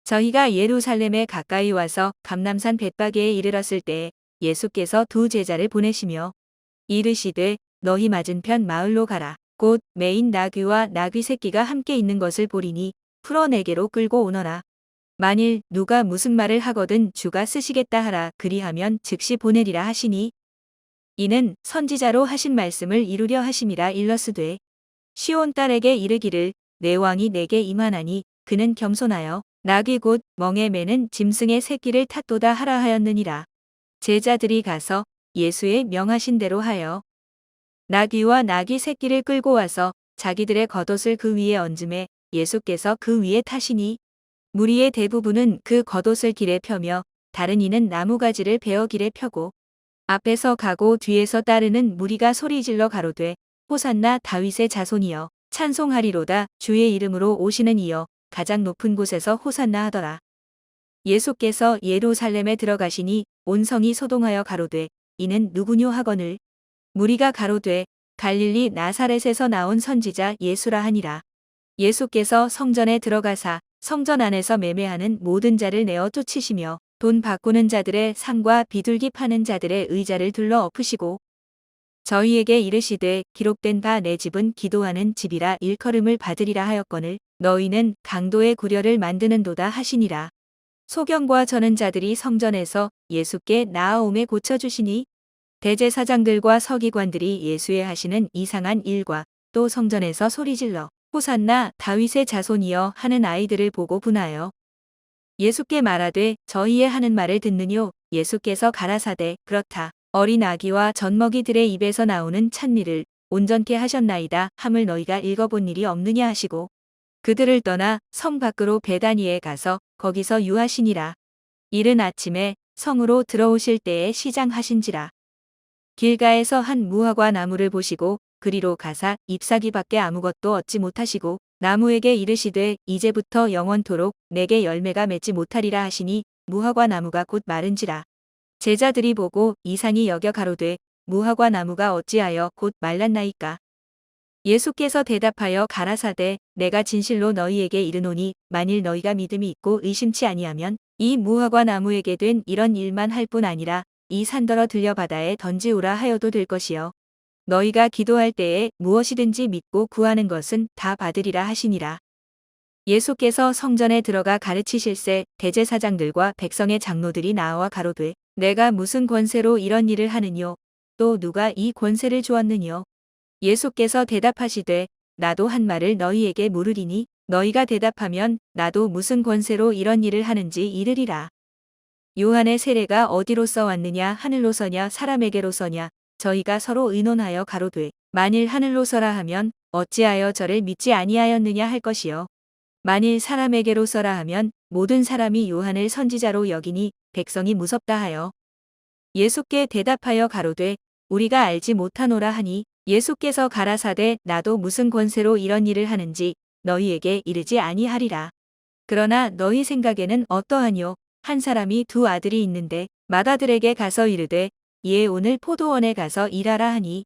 저희가 예루살렘에 가까이 와서 감람산 벳바게에 이르렀을 때 예수께서 두 제자를 보내시며 이르시되 너희 맞은편 마을로 가라. 곧 매인 나귀와 나귀 새끼가 함께 있는 것을 보리니 풀어 내게로 끌고 오너라. 만일 누가 무슨 말을 하거든 주가 쓰시겠다 하라. 그리하면 즉시 보내리라 하시니 이는 선지자로 하신 말씀을 이루려 하심이라. 일러스되 시온 딸에게 이르기를 내 왕이 내게 임하나니 그는 겸손하여 나귀 곧 멍에 매는 짐승의 새끼를 탔도다 하라 하였느니라. 제자들이 가서 예수의 명하신 대로 하여 나귀와 나귀 새끼를 끌고 와서 자기들의 겉옷을 그 위에 얹음에 예수께서 그 위에 타시니 무리의 대부분은 그 겉옷을 길에 펴며 다른 이는 나무가지를 베어 길에 펴고 앞에서 가고 뒤에서 따르는 무리가 소리질러 가로되 호산나 다윗의 자손이여 찬송하리로다. 주의 이름으로 오시는 이여 가장 높은 곳에서 호산나 하더라. 예수께서 예루살렘에 들어가시니 온 성이 소동하여 가로되 이는 누구뇨 하거늘 무리가 가로되 갈릴리 나사렛에서 나온 선지자 예수라 하니라. 예수께서 성전에 들어가사 성전 안에서 매매하는 모든 자를 내어 쫓으시며 돈 바꾸는 자들의 상과 비둘기 파는 자들의 의자를 둘러 엎으시고 저희에게 이르시되 기록된 바 내 집은 기도하는 집이라 일컬음을 받으리라 하였거늘 너희는 강도의 구려를 만드는도다 하시니라. 소경과 저는 자들이 성전에서 예수께 나아옴에 고쳐주시니 대제사장들과 서기관들이 예수의 하시는 이상한 일과 또 성전에서 소리질러 호산나 다윗의 자손이여 하는 아이들을 보고 분하여 예수께 말하되 저희의 하는 말을 듣느뇨. 예수께서 가라사대 그렇다. 어린 아기와 젖먹이들의 입에서 나오는 찬미를 온전케 하셨나이다 함을 너희가 읽어본 일이 없느냐 하시고 그들을 떠나 성 밖으로 베다니에 가서 거기서 유하시니라. 이른 아침에 성으로 들어오실 때에 시장하신지라. 길가에서 한 무화과 나무를 보시고 그리로 가사 잎사귀밖에 아무것도 얻지 못하시고 나무에게 이르시되 이제부터 영원토록 내게 열매가 맺지 못하리라 하시니 무화과 나무가 곧 마른지라. 제자들이 보고 이상히 여겨 가로되 무화과 나무가 어찌하여 곧 말랐나이까. 예수께서 대답하여 가라사대 내가 진실로 너희에게 이르노니 만일 너희가 믿음이 있고 의심치 아니하면 이 무화과 나무에게 된 이런 일만 할 뿐 아니라 이 산더러 들려 바다에 던지우라 하여도 될 것이요 너희가 기도할 때에 무엇이든지 믿고 구하는 것은 다 받으리라 하시니라. 예수께서 성전에 들어가 가르치실새 대제사장들과 백성의 장로들이 나와 가로되 내가 무슨 권세로 이런 일을 하느뇨 또 누가 이 권세를 주었느뇨. 예수께서 대답하시되 나도 한 말을 너희에게 물으리니 너희가 대답하면 나도 무슨 권세로 이런 일을 하는지 이르리라. 요한의 세례가 어디로서 왔느냐 하늘로서냐 사람에게로서냐. 저희가 서로 의논하여 가로되 만일 하늘로서라 하면 어찌하여 저를 믿지 아니하였느냐 할 것이요 만일 사람에게로서라 하면 모든 사람이 요한을 선지자로 여기니 백성이 무섭다 하여 예수께 대답하여 가로되 우리가 알지 못하노라 하니 예수께서 가라사대 나도 무슨 권세로 이런 일을 하는지 너희에게 이르지 아니하리라. 그러나 너희 생각에는 어떠하뇨. 한 사람이 두 아들이 있는데 맏아들에게 가서 이르되 이에 오늘 포도원에 가서 일하라 하니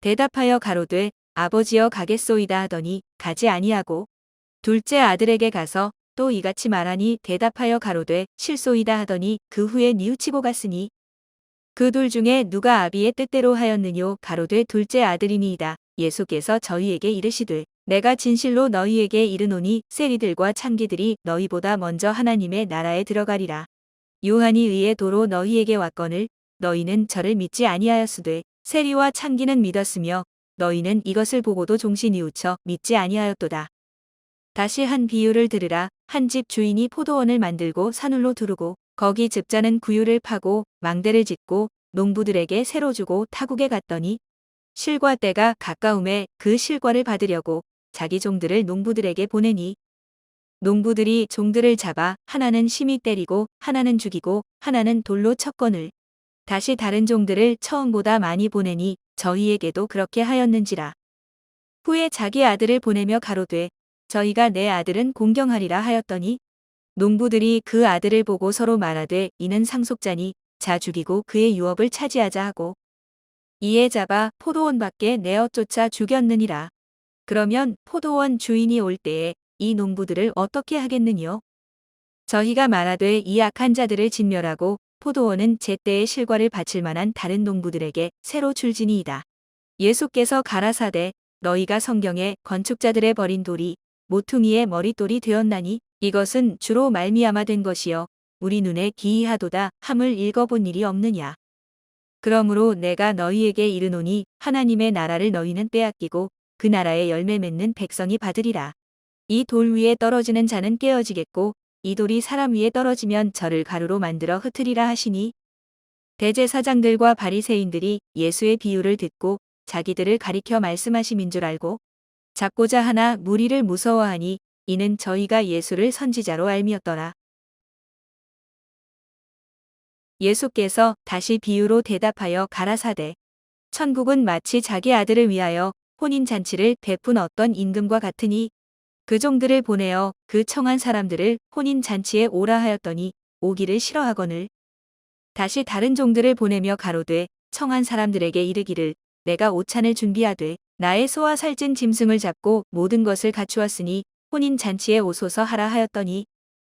대답하여 가로되 아버지여 가겠소이다 하더니 가지 아니하고 둘째 아들에게 가서 또 이같이 말하니 대답하여 가로되 실소이다 하더니 그 후에 뉘우치고 갔으니 그 둘 중에 누가 아비의 뜻대로 하였느뇨. 가로되 둘째 아들이니이다. 예수께서 저희에게 이르시되 내가 진실로 너희에게 이르노니 세리들과 창기들이 너희보다 먼저 하나님의 나라에 들어가리라. 요한이 의의 도로 너희에게 왔거늘 너희는 저를 믿지 아니하였으되 세리와 창기는 믿었으며 너희는 이것을 보고도 종시 뉘우쳐 믿지 아니하였도다. 다시 한 비유를 들으라. 한 집 주인이 포도원을 만들고 산울로 두르고 거기 즙자는 구유를 파고 망대를 짓고 농부들에게 새로 주고 타국에 갔더니 실과 때가 가까움에 그 실과를 받으려고 자기 종들을 농부들에게 보내니 농부들이 종들을 잡아 하나는 심히 때리고 하나는 죽이고 하나는 돌로 쳤거늘 다시 다른 종들을 처음보다 많이 보내니 저희에게도 그렇게 하였는지라. 후에 자기 아들을 보내며 가로되 저희가 내 아들은 공경하리라 하였더니 농부들이 그 아들을 보고 서로 말하되 이는 상속자니 자 죽이고 그의 유업을 차지하자 하고 이에 잡아 포도원 밖에 내어 쫓아 죽였느니라. 그러면 포도원 주인이 올 때에 이 농부들을 어떻게 하겠느뇨. 저희가 말하되 이 악한 자들을 진멸하고 포도원은 제때의 실과를 바칠 만한 다른 농부들에게 새로 줄지니이다. 예수께서 가라사대 너희가 성경에 건축자들의 버린 돌이 모퉁이의 머릿돌이 되었나니 이것은 주로 말미암아 된 것이요 우리 눈에 기이하도다 함을 읽어본 일이 없느냐. 그러므로 내가 너희에게 이르노니 하나님의 나라를 너희는 빼앗기고 그 나라의 열매 맺는 백성이 받으리라. 이 돌 위에 떨어지는 자는 깨어지겠고 이 돌이 사람 위에 떨어지면 저를 가루로 만들어 흩으리라 하시니 대제사장들과 바리새인들이 예수의 비유를 듣고 자기들을 가리켜 말씀하심인 줄 알고 잡고자 하나 무리를 무서워하니 이는 저희가 예수를 선지자로 알미었더라. 예수께서 다시 비유로 대답하여 가라사대 천국은 마치 자기 아들을 위하여 혼인잔치를 베푼 어떤 임금과 같으니 그 종들을 보내어 그 청한 사람들을 혼인잔치에 오라 하였더니 오기를 싫어하거늘 다시 다른 종들을 보내며 가로되 청한 사람들에게 이르기를 내가 오찬을 준비하되 나의 소와 살찐 짐승을 잡고 모든 것을 갖추었으니 혼인잔치에 오소서 하라 하였더니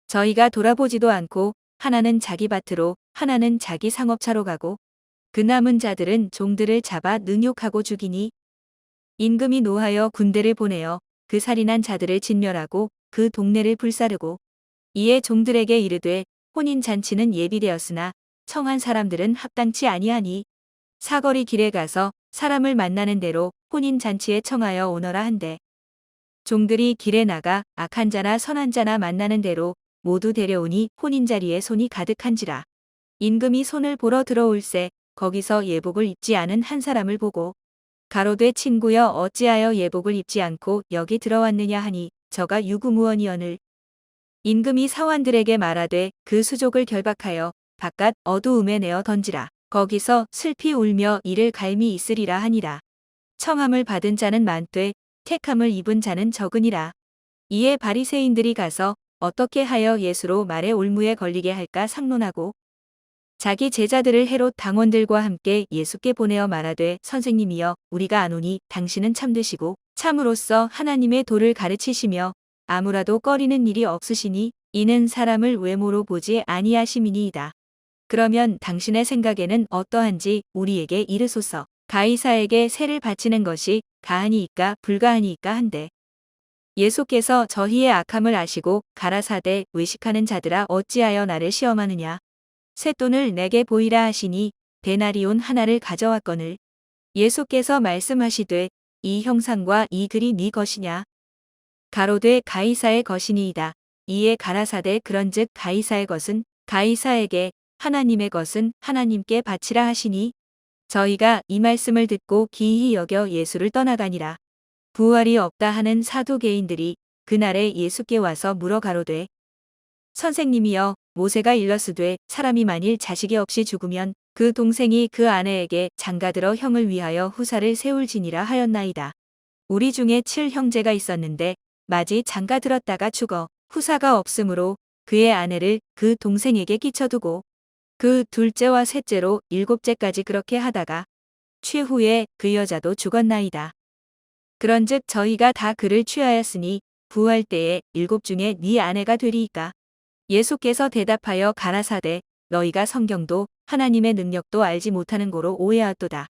저희가 돌아보지도 않고 하나는 자기 밭으로 하나는 자기 상업차로 가고 그 남은 자들은 종들을 잡아 능욕하고 죽이니 임금이 노하여 군대를 보내어 그 살인한 자들을 진멸하고 그 동네를 불사르고 이에 종들에게 이르되 혼인잔치는 예비되었으나 청한 사람들은 합당치 아니하니 사거리 길에 가서 사람을 만나는 대로 혼인잔치에 청하여 오너라 한대 종들이 길에 나가 악한 자나 선한 자나 만나는 대로 모두 데려오니 혼인자리에 손이 가득한지라. 임금이 손을 보러 들어올새 거기서 예복을 입지 않은 한 사람을 보고 가로되 친구여 어찌하여 예복을 입지 않고 여기 들어왔느냐 하니 저가 유구무원이언을 임금이 사환들에게 말하되 그 수족을 결박하여 바깥 어두움에 내어 던지라. 거기서 슬피 울며 이를 갈미 있으리라 하니라. 청함을 받은 자는 많되 택함을 입은 자는 적으니라. 이에 바리새인들이 가서 어떻게 하여 예수로 말의 올무에 걸리게 할까 상론하고 자기 제자들을 헤롯 당원들과 함께 예수께 보내어 말하되 선생님이여 우리가 아노니 당신은 참되시고 참으로써 하나님의 도를 가르치시며 아무라도 꺼리는 일이 없으시니 이는 사람을 외모로 보지 아니하심이니이다. 그러면 당신의 생각에는 어떠한지 우리에게 이르소서. 가이사에게 세를 바치는 것이 가하니이까 불가하니이까 한데 예수께서 저희의 악함을 아시고 가라사대 외식하는 자들아 어찌하여 나를 시험하느냐. 쇳돈을 내게 보이라 하시니 데나리온 하나를 가져왔거늘 예수께서 말씀하시되 이 형상과 이 글이 네 것이냐. 가로되 가이사의 것이니이다. 이에 가라사대 그런즉 가이사의 것은 가이사에게 하나님의 것은 하나님께 바치라 하시니 저희가 이 말씀을 듣고 기이히 여겨 예수를 떠나가니라. 부활이 없다 하는 사두개인들이 그날에 예수께 와서 물어 가로되 선생님이여 모세가 일렀으되 사람이 만일 자식이 없이 죽으면 그 동생이 그 아내에게 장가들어 형을 위하여 후사를 세울지니라 하였나이다. 우리 중에 7형제가 있었는데 마지 장가들었다가 죽어 후사가 없으므로 그의 아내를 그 동생에게 끼쳐두고 그 둘째와 셋째로 7째까지 그렇게 하다가 최후에 그 여자도 죽었나이다. 그런즉 저희가 다 그를 취하였으니 부활 때에 7 중에 네 아내가 되리이까. 예수께서 대답하여 가라사대 너희가 성경도 하나님의 능력도 알지 못하는 고로 오해하였도다.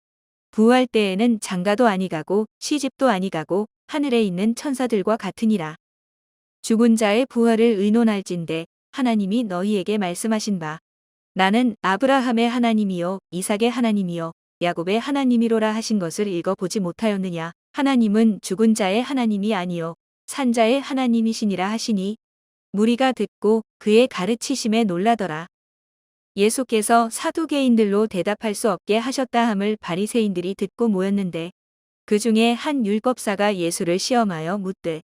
부활 때에는 장가도 아니가고 시집도 아니가고 하늘에 있는 천사들과 같으니라. 죽은 자의 부활을 의논할진대 하나님이 너희에게 말씀하신 바 나는 아브라함의 하나님이요 이삭의 하나님이요 야곱의 하나님이로라 하신 것을 읽어보지 못하였느냐. 하나님은 죽은 자의 하나님이 아니요 산 자의 하나님이시니라 하시니 무리가 듣고 그의 가르치심에 놀라더라. 예수께서 사두개인들로 대답할 수 없게 하셨다 함을 바리새인들이 듣고 모였는데 그 중에 한 율법사가 예수를 시험하여 묻되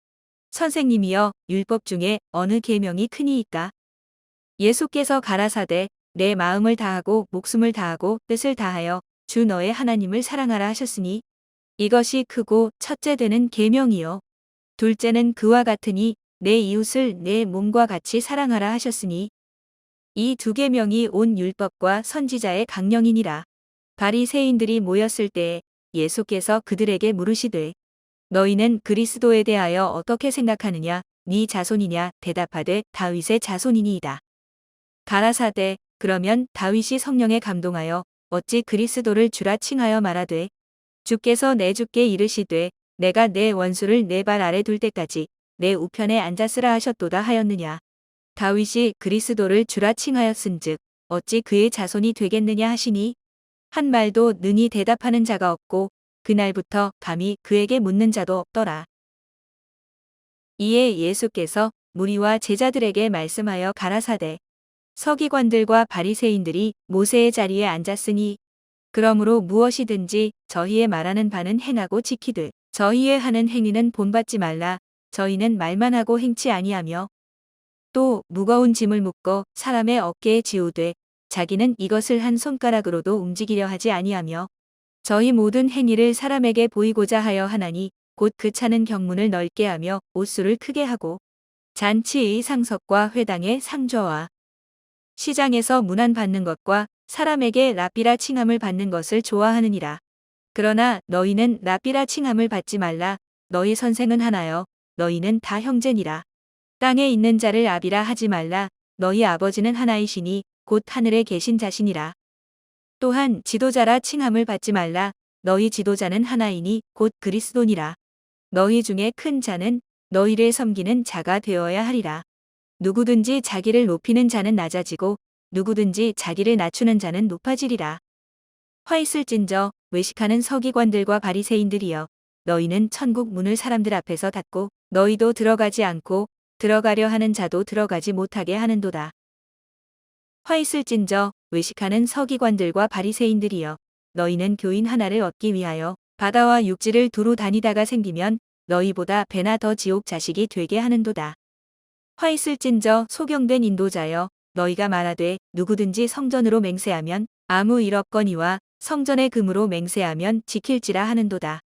선생님이여 율법 중에 어느 계명이 크니이까. 예수께서 가라사대 내 마음을 다하고 목숨을 다하고 뜻을 다하여 주 너의 하나님을 사랑하라 하셨으니 이것이 크고 첫째 되는 계명이요 둘째는 그와 같으니 내 이웃을 내 몸과 같이 사랑하라 하셨으니 이 두 계명이 온 율법과 선지자의 강령이니라. 바리새인들이 모였을 때에 예수께서 그들에게 물으시되 너희는 그리스도에 대하여 어떻게 생각하느냐. 네 자손이냐 대답하되 다윗의 자손이니이다. 가라사대 그러면 다윗이 성령에 감동하여 어찌 그리스도를 주라 칭하여 말하되 주께서 내 주께 이르시되 내가 내 원수를 내 발 아래 둘 때까지 내 우편에 앉았으라 하셨도다 하였느냐. 다윗이 그리스도를 주라 칭하였은즉 어찌 그의 자손이 되겠느냐 하시니 한 말도 능히 대답하는 자가 없고 그날부터 감히 그에게 묻는 자도 없더라. 이에 예수께서 무리와 제자들에게 말씀하여 가라사대 서기관들과 바리새인들이 모세의 자리에 앉았으니 그러므로 무엇이든지 저희의 말하는 바는 행하고 지키되 저희의 하는 행위는 본받지 말라. 저희는 말만 하고 행치 아니하며 또 무거운 짐을 묶어 사람의 어깨에 지우되 자기는 이것을 한 손가락으로도 움직이려 하지 아니하며 저희 모든 행위를 사람에게 보이고자 하여 하나니 곧 그 차는 경문을 넓게 하며 옷수를 크게 하고 잔치의 상석과 회당의 상좌와 시장에서 문안 받는 것과 사람에게 랍비라 칭함을 받는 것을 좋아하느니라. 그러나 너희는 랍비라 칭함을 받지 말라. 너희 선생은 하나여 너희는 다 형제니라. 땅에 있는 자를 아비라 하지 말라. 너희 아버지는 하나이시니 곧 하늘에 계신 자시니라. 또한 지도자라 칭함을 받지 말라. 너희 지도자는 하나이니 곧 그리스도니라. 너희 중에 큰 자는 너희를 섬기는 자가 되어야 하리라. 누구든지 자기를 높이는 자는 낮아지고 누구든지 자기를 낮추는 자는 높아지리라. 화 있을진저 외식하는 서기관들과 바리새인들이여 너희는 천국 문을 사람들 앞에서 닫고 너희도 들어가지 않고 들어가려 하는 자도 들어가지 못하게 하는도다. 화 있을진저 외식하는 서기관들과 바리새인들이여 너희는 교인 하나를 얻기 위하여 바다와 육지를 두루 다니다가 생기면 너희보다 배나 더 지옥 자식이 되게 하는도다. 화 있을진저 소경된 인도자여 너희가 말하되 누구든지 성전으로 맹세하면 아무 일 없거니와 성전의 금으로 맹세하면 지킬지라 하는도다.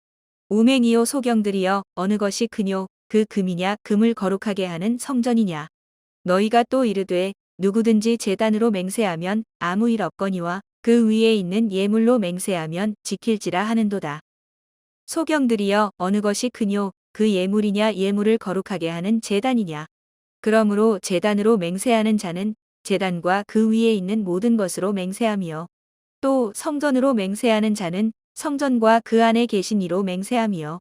우맹이요 소경들이여 어느 것이 크뇨 그 금이냐 금을 거룩하게 하는 성전이냐. 너희가 또 이르되 누구든지 제단으로 맹세하면 아무 일 없거니와 그 위에 있는 예물로 맹세하면 지킬지라 하는도다. 소경들이여 어느 것이 크뇨 그 예물이냐 예물을 거룩하게 하는 제단이냐. 그러므로 제단으로 맹세하는 자는 제단과 그 위에 있는 모든 것으로 맹세하며 또 성전으로 맹세하는 자는 성전과 그 안에 계신 이로 맹세하며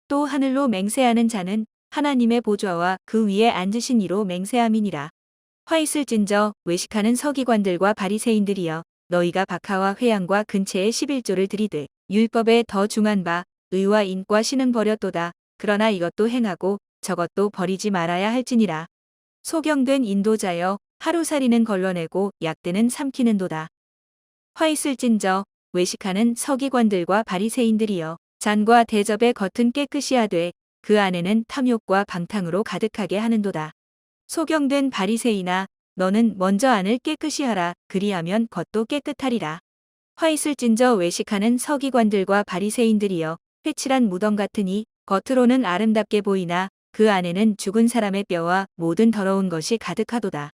또 하늘로 맹세하는 자는 하나님의 보좌와 그 위에 앉으신 이로 맹세함이니라. 화 있을진저 외식하는 서기관들과 바리새인들이여 너희가 박하와 회양과 근체에 11조를 들이되 율법에 더 중한 바 의와 인과 신은 버렸도다. 그러나 이것도 행하고 저것도 버리지 말아야 할지니라. 소경된 인도자여 하루살이는 걸러내고 약대는 삼키는도다. 화 있을진저 외식하는 서기관들과 바리새인들이여 잔과 대접의 겉은 깨끗이 하되 그 안에는 탐욕과 방탕으로 가득하게 하는도다. 소경된 바리새인아 너는 먼저 안을 깨끗이 하라. 그리하면 겉도 깨끗하리라. 화 있을진저 외식하는 서기관들과 바리새인들이여 회칠한 무덤 같으니 겉으로는 아름답게 보이나 그 안에는 죽은 사람의 뼈와 모든 더러운 것이 가득하도다.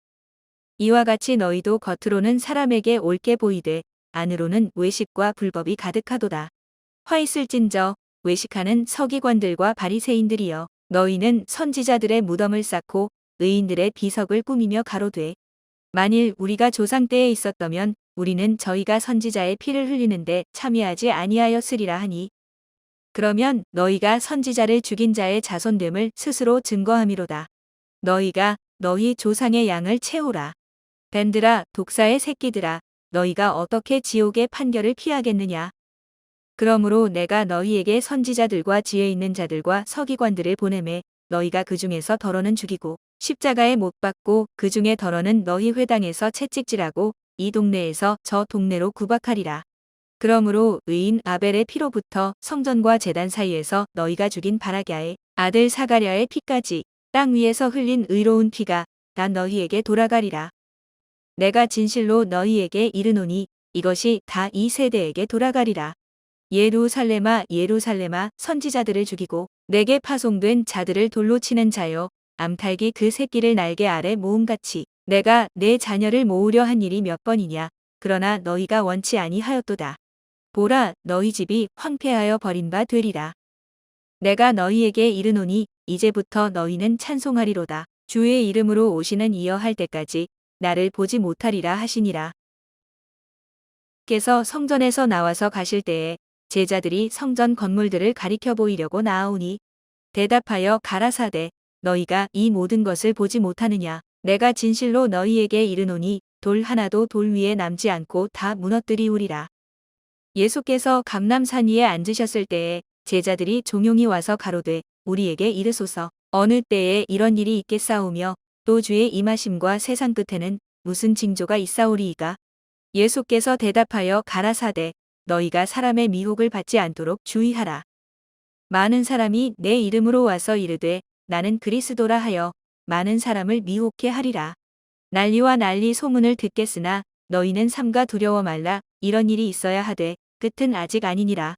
이와 같이 너희도 겉으로는 사람에게 옳게 보이되 안으로는 외식과 불법이 가득하도다. 화 있을진저 외식하는 서기관들과 바리새인들이여 너희는 선지자들의 무덤을 쌓고 의인들의 비석을 꾸미며 가로되 만일 우리가 조상 때에 있었다면 우리는 저희가 선지자의 피를 흘리는데 참여하지 아니하였으리라 하니 그러면 너희가 선지자를 죽인 자의 자손됨을 스스로 증거함이로다. 너희가 너희 조상의 양을 채우라. 뱀들아 독사의 새끼들아 너희가 어떻게 지옥의 판결을 피하겠느냐. 그러므로 내가 너희에게 선지자들과 지혜 있는 자들과 서기관들을 보내매 너희가 그 중에서 더러는 죽이고 십자가에 못 박고 그 중에 더러는 너희 회당에서 채찍질하고 이 동네에서 저 동네로 구박하리라. 그러므로 의인 아벨의 피로부터 성전과 제단 사이에서 너희가 죽인 바라기아의 아들 사가랴의 피까지 땅 위에서 흘린 의로운 피가 다 너희에게 돌아가리라. 내가 진실로 너희에게 이르노니 이것이 다 이 세대에게 돌아가리라. 예루살렘아 예루살렘아 선지자들을 죽이고 내게 파송된 자들을 돌로 치는 자여 암탉이 그 새끼를 날개 아래 모음같이 내가 내 자녀를 모으려 한 일이 몇 번이냐. 그러나 너희가 원치 아니하였도다. 보라 너희 집이 황폐하여 버린 바 되리라. 내가 너희에게 이르노니 이제부터 너희는 찬송하리로다. 주의 이름으로 오시는 이여 할 때까지 나를 보지 못하리라 하시니라. 께서 성전에서 나와서 가실 때에 제자들이 성전 건물들을 가리켜 보이려고 나아오니 대답하여 가라사대 너희가 이 모든 것을 보지 못하느냐. 내가 진실로 너희에게 이르노니 돌 하나도 돌 위에 남지 않고 다 무너뜨리우리라. 예수께서 감람산 위에 앉으셨을 때에 제자들이 종용이 와서 가로되 우리에게 이르소서 어느 때에 이런 일이 있겠사오며 또 주의 임하심과 세상 끝에는 무슨 징조가 있사오리이까. 예수께서 대답하여 가라사대 너희가 사람의 미혹을 받지 않도록 주의하라. 많은 사람이 내 이름으로 와서 이르되 나는 그리스도라 하여 많은 사람을 미혹해 하리라. 난리와 난리 소문을 듣겠으나 너희는 삼가 두려워 말라. 이런 일이 있어야 하되 끝은 아직 아니니라.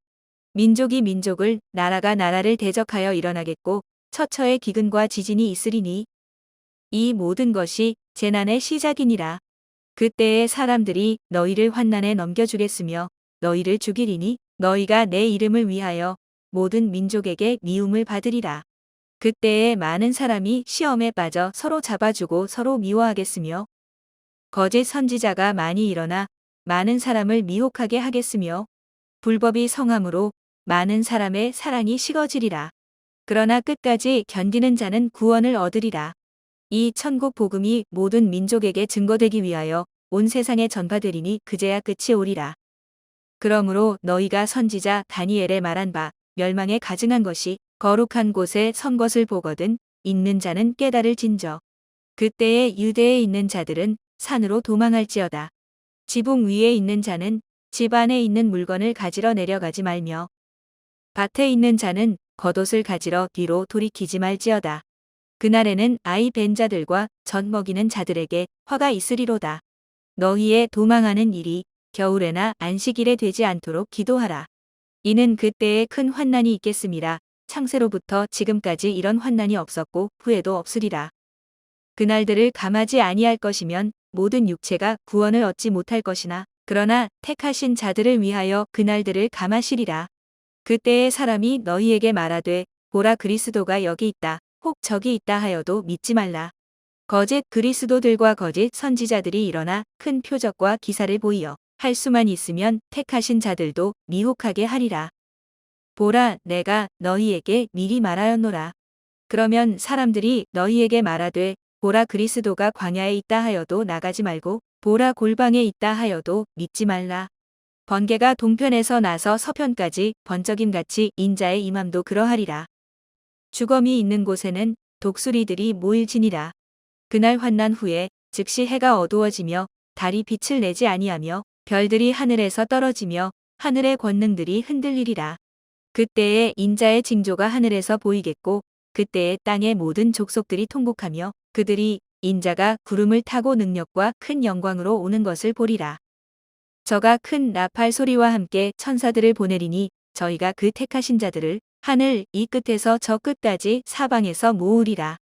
민족이 민족을 나라가 나라를 대적하여 일어나겠고 처처의 기근과 지진이 있으리니 이 모든 것이 재난의 시작이니라. 그때에 사람들이 너희를 환난에 넘겨주겠으며 너희를 죽이리니 너희가 내 이름을 위하여 모든 민족에게 미움을 받으리라. 그때에 많은 사람이 시험에 빠져 서로 잡아주고 서로 미워하겠으며 거짓 선지자가 많이 일어나 많은 사람을 미혹하게 하겠으며 불법이 성함으로 많은 사람의 사랑이 식어지리라. 그러나 끝까지 견디는 자는 구원을 얻으리라. 이 천국 복음이 모든 민족에게 증거되기 위하여 온 세상에 전파되리니 그제야 끝이 오리라. 그러므로 너희가 선지자 다니엘의 말한 바 멸망에 가증한 것이 거룩한 곳에 선 것을 보거든 읽는 자는 깨달을진저. 그때에 유대에 있는 자들은 산으로 도망할지어다. 지붕 위에 있는 자는 집 안에 있는 물건을 가지러 내려가지 말며 밭에 있는 자는 겉옷을 가지러 뒤로 돌이키지 말지어다. 그날에는 아이 벤 자들과 젖 먹이는 자들에게 화가 있으리로다. 너희의 도망하는 일이 겨울에나 안식일에 되지 않도록 기도하라. 이는 그때에 큰 환난이 있겠음이라. 창세로부터 지금까지 이런 환난이 없었고 후에도 없으리라. 그날들을 감하지 아니할 것이면 모든 육체가 구원을 얻지 못할 것이나 그러나 택하신 자들을 위하여 그날들을 감하시리라. 그때에 사람이 너희에게 말하되 보라 그리스도가 여기 있다 혹 저기 있다 하여도 믿지 말라. 거짓 그리스도들과 거짓 선지자들이 일어나 큰 표적과 기사를 보이어 할 수만 있으면 택하신 자들도 미혹하게 하리라. 보라 내가 너희에게 미리 말하였노라. 그러면 사람들이 너희에게 말하되 보라 그리스도가 광야에 있다 하여도 나가지 말고 보라 골방에 있다 하여도 믿지 말라. 번개가 동편에서 나서 서편까지 번쩍임같이 인자의 임함도 그러하리라. 주검이 있는 곳에는 독수리들이 모일지니라. 그날 환난 후에 즉시 해가 어두워지며 달이 빛을 내지 아니하며 별들이 하늘에서 떨어지며 하늘의 권능들이 흔들리리라. 그때에 인자의 징조가 하늘에서 보이겠고 그때에 땅의 모든 족속들이 통곡하며 그들이 인자가 구름을 타고 능력과 큰 영광으로 오는 것을 보리라. 저가 큰 나팔 소리와 함께 천사들을 보내리니 저희가 그 택하신 자들을 하늘 이 끝에서 저 끝까지 사방에서 모으리라.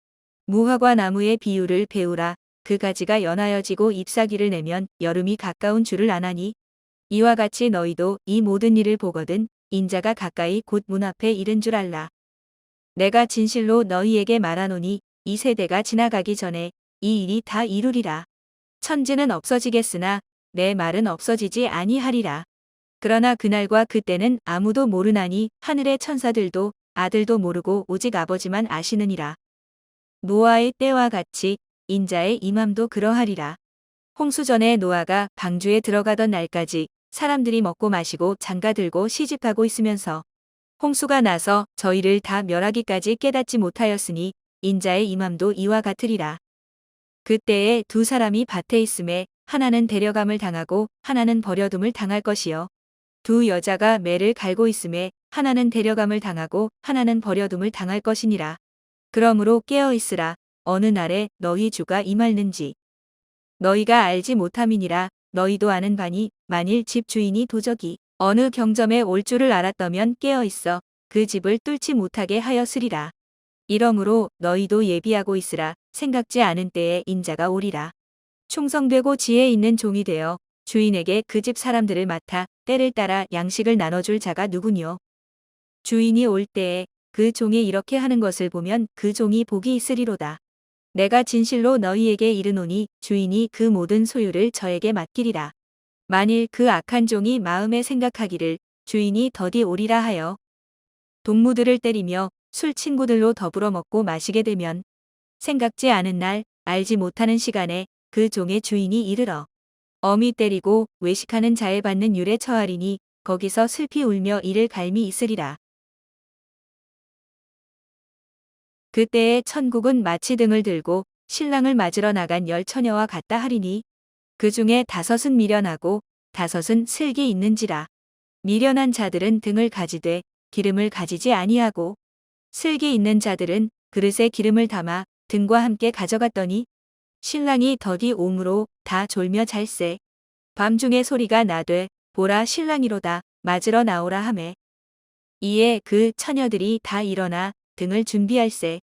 무화과 나무의 비유를 배우라. 그 가지가 연하여지고 잎사귀를 내면 여름이 가까운 줄을 아나니 이와 같이 너희도 이 모든 일을 보거든 인자가 가까이 곧 문 앞에 이른 줄 알라. 내가 진실로 너희에게 말하노니 이 세대가 지나가기 전에 이 일이 다 이루리라. 천지는 없어지겠으나 내 말은 없어지지 아니하리라. 그러나 그날과 그때는 아무도 모르나니 하늘의 천사들도 아들도 모르고 오직 아버지만 아시느니라. 노아의 때와 같이 인자의 임함도 그러하리라. 홍수전에 노아가 방주에 들어가던 날까지 사람들이 먹고 마시고 장가들고 시집하고 있으면서 홍수가 나서 저희를 다 멸하기까지 깨닫지 못하였으니 인자의 임함도 이와 같으리라. 그때에 두 사람이 밭에 있음에 하나는 데려감을 당하고 하나는 버려둠을 당할 것이요. 두 여자가 매를 갈고 있음에 하나는 데려감을 당하고 하나는 버려둠을 당할 것이니라. 그러므로 깨어 있으라. 어느 날에 너희 주가 임할는지 너희가 알지 못함이니라. 너희도 아는 바니 만일 집 주인이 도적이 어느 경점에 올 줄을 알았다면 깨어 있어 그 집을 뚫지 못하게 하였으리라. 이러므로 너희도 예비하고 있으라. 생각지 않은 때에 인자가 오리라. 충성되고 지혜 있는 종이 되어 주인에게 그 집 사람들을 맡아 때를 따라 양식을 나눠줄 자가 누구뇨. 주인이 올 때에 그 종이 이렇게 하는 것을 보면 그 종이 복이 있으리로다. 내가 진실로 너희에게 이르노니 주인이 그 모든 소유를 저에게 맡기리라. 만일 그 악한 종이 마음에 생각하기를 주인이 더디 오리라 하여 동무들을 때리며 술 친구들로 더불어 먹고 마시게 되면 생각지 않은 날 알지 못하는 시간에 그 종의 주인이 이르러 엄히 때리고 외식하는 자에 받는 율에 처하리니 거기서 슬피 울며 이를 갈미 있으리라. 그때에 천국은 마치 등을 들고 신랑을 맞으러 나간 10처녀와 같다 하리니 그 중에 5은 미련하고 5은 슬기 있는지라. 미련한 자들은 등을 가지되 기름을 가지지 아니하고 슬기 있는 자들은 그릇에 기름을 담아 등과 함께 가져갔더니 신랑이 더디 옴으로 다 졸며 잘세. 밤중에 소리가 나되 보라 신랑이로다 맞으러 나오라 하매 이에 그 처녀들이 다 일어나 등을 준비할세.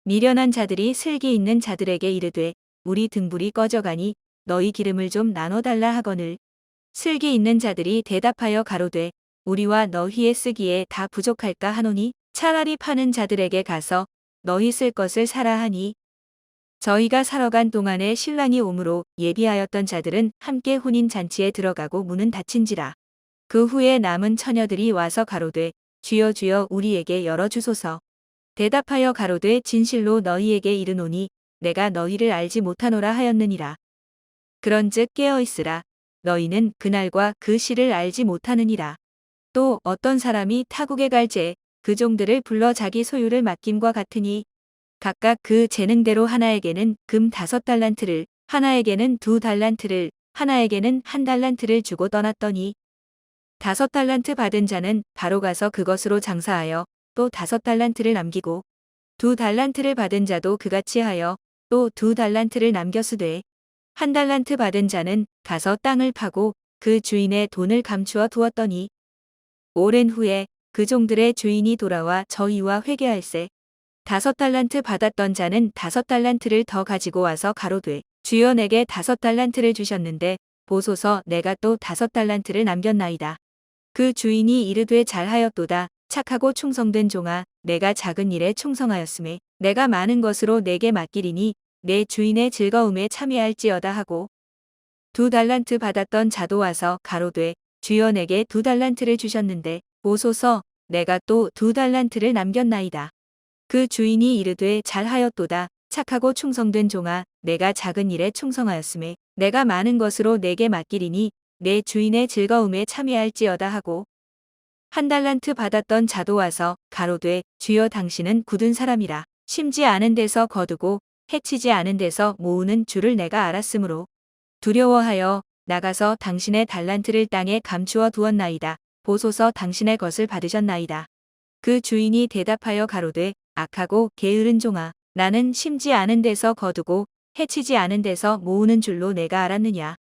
미련한 자들이 슬기 있는 자들에게 이르되 우리 등불이 꺼져가니 너희 기름을 좀 나눠달라 하거늘 슬기 있는 자들이 대답하여 가로되 우리와 너희의 쓰기에 다 부족할까 하노니 차라리 파는 자들에게 가서 너희 쓸 것을 사라 하니 저희가 사러 간 동안에 신랑이 오므로 예비하였던 자들은 함께 혼인 잔치에 들어가고 문은 닫힌지라. 그 후에 남은 처녀들이 와서 가로되 주여 주여 우리에게 열어주소서. 대답하여 가로되 진실로 너희에게 이르노니 내가 너희를 알지 못하노라 하였느니라. 그런즉 깨어 있으라. 너희는 그날과 그 시를 알지 못하느니라. 또 어떤 사람이 타국에 갈제 그 종들을 불러 자기 소유를 맡김과 같으니 각각 그 재능대로 하나에게는 금 5달란트를 하나에게는 2달란트를 하나에게는 1달란트를 주고 떠났더니 5달란트 받은 자는 바로 가서 그것으로 장사하여 또 5달란트를 남기고 2달란트를 받은 자도 그같이 하여 또 2달란트를 남겼으되 1달란트 받은 자는 가서 땅을 파고 그 주인의 돈을 감추어 두었더니 오랜 후에 그 종들의 주인이 돌아와 저희와 회개할세. 5달란트 받았던 자는 5달란트를 더 가지고 와서 가로되 주여 내게 5달란트를 주셨는데 보소서 내가 또 5달란트를 남겼나이다. 그 주인이 이르되 잘하였도다. 착하고 충성된 종아 내가 작은 일에 충성하였음에 내가 많은 것으로 내게 맡기리니 내 주인의 즐거움에 참여할지어다 하고 2달란트 받았던 자도 와서 가로되 주여 내게 2달란트를 주셨는데 보소서 내가 또 2달란트를 남겼나이다. 그 주인이 이르되 잘하였도다. 착하고 충성된 종아 내가 작은 일에 충성하였음에 내가 많은 것으로 내게 맡기리니 내 주인의 즐거움에 참여할지어다 하고 1달란트 받았던 자도 와서 가로되 주여 당신은 굳은 사람이라. 심지 않은 데서 거두고 해치지 않은 데서 모으는 줄을 내가 알았으므로 두려워하여 나가서 당신의 달란트를 땅에 감추어 두었나이다. 보소서 당신의 것을 받으셨나이다. 그 주인이 대답하여 가로되 악하고 게으른 종아 나는 심지 않은 데서 거두고 해치지 않은 데서 모으는 줄로 내가 알았느냐.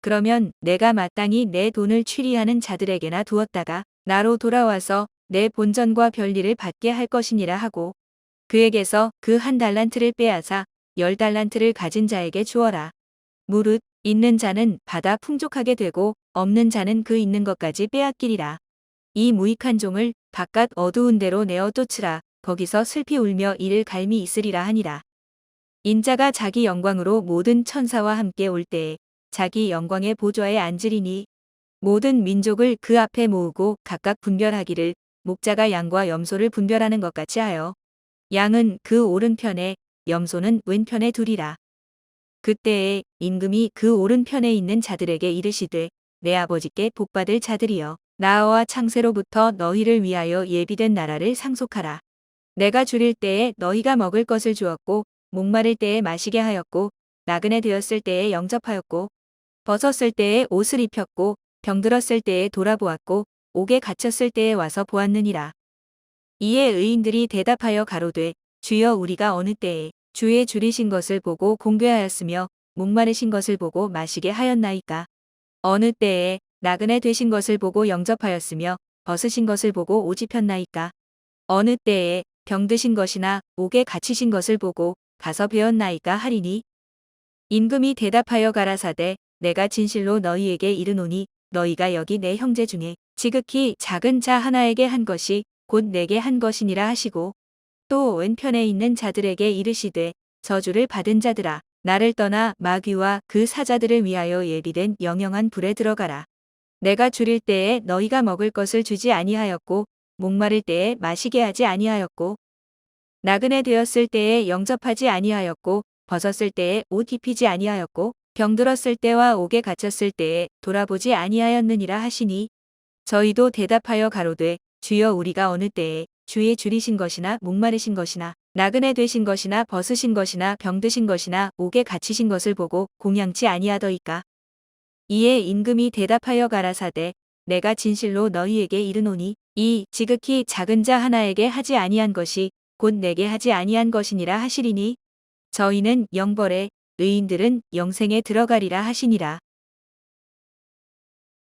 그러면 내가 마땅히 내 돈을 취리하는 자들에게나 두었다가 나로 돌아와서 내 본전과 별리를 받게 할 것이니라 하고 그에게서 그 1달란트를 빼앗아 10달란트를 가진 자에게 주어라. 무릇 있는 자는 받아 풍족하게 되고 없는 자는 그 있는 것까지 빼앗기리라. 이 무익한 종을 바깥 어두운 데로 내어 쫓으라. 거기서 슬피 울며 이를 갈미 있으리라 하니라. 인자가 자기 영광으로 모든 천사와 함께 올 때에 자기 영광의 보좌에 앉으리니 모든 민족을 그 앞에 모으고 각각 분별하기를 목자가 양과 염소를 분별하는 것 같이 하여 양은 그 오른편에 염소는 왼편에 두리라. 그때에 임금이 그 오른편에 있는 자들에게 이르시되 내 아버지께 복받을 자들이여 나와 창세로부터 너희를 위하여 예비된 나라를 상속하라. 내가 줄일 때에 너희가 먹을 것을 주었고 목마를 때에 마시게 하였고 나그네 되었을 때에 영접하였고 벗었을 때에 옷을 입혔고 병들었을 때에 돌아보았고 옥에 갇혔을 때에 와서 보았느니라. 이에 의인들이 대답하여 가로되 주여 우리가 어느 때에 주의 줄이신 것을 보고 공개하였으며 목마르신 것을 보고 마시게 하였나이까. 어느 때에 나그네 되신 것을 보고 영접하였으며 벗으신 것을 보고 옷 입혔나이까. 어느 때에 병드신 것이나 옥에 갇히신 것을 보고 가서 배웠나이까 하리니 임금이 대답하여 가라사대 내가 진실로 너희에게 이르노니 너희가 여기 내 형제 중에 지극히 작은 자 하나에게 한 것이 곧 내게 한 것이니라 하시고 또 왼편에 있는 자들에게 이르시되 저주를 받은 자들아 나를 떠나 마귀와 그 사자들을 위하여 예비된 영영한 불에 들어가라. 내가 줄일 때에 너희가 먹을 것을 주지 아니하였고 목마를 때에 마시게 하지 아니하였고 나그네 되었을 때에 영접하지 아니하였고 벗었을 때에 옷 입히지 아니하였고 병들었을 때와 옥에 갇혔을 때에 돌아보지 아니하였느니라 하시니 저희도 대답하여 가로되 주여 우리가 어느 때에 주의 줄이신 것이나 목마르신 것이나 나그네 되신 것이나 벗으신 것이나 병드신 것이나 옥에 갇히신 것을 보고 공양치 아니하더이까. 이에 임금이 대답하여 가라사대 내가 진실로 너희에게 이르노니 이 지극히 작은 자 하나에게 하지 아니한 것이 곧 내게 하지 아니한 것이니라 하시리니 저희는 영벌에 의인들은 영생에 들어가리라 하시니라.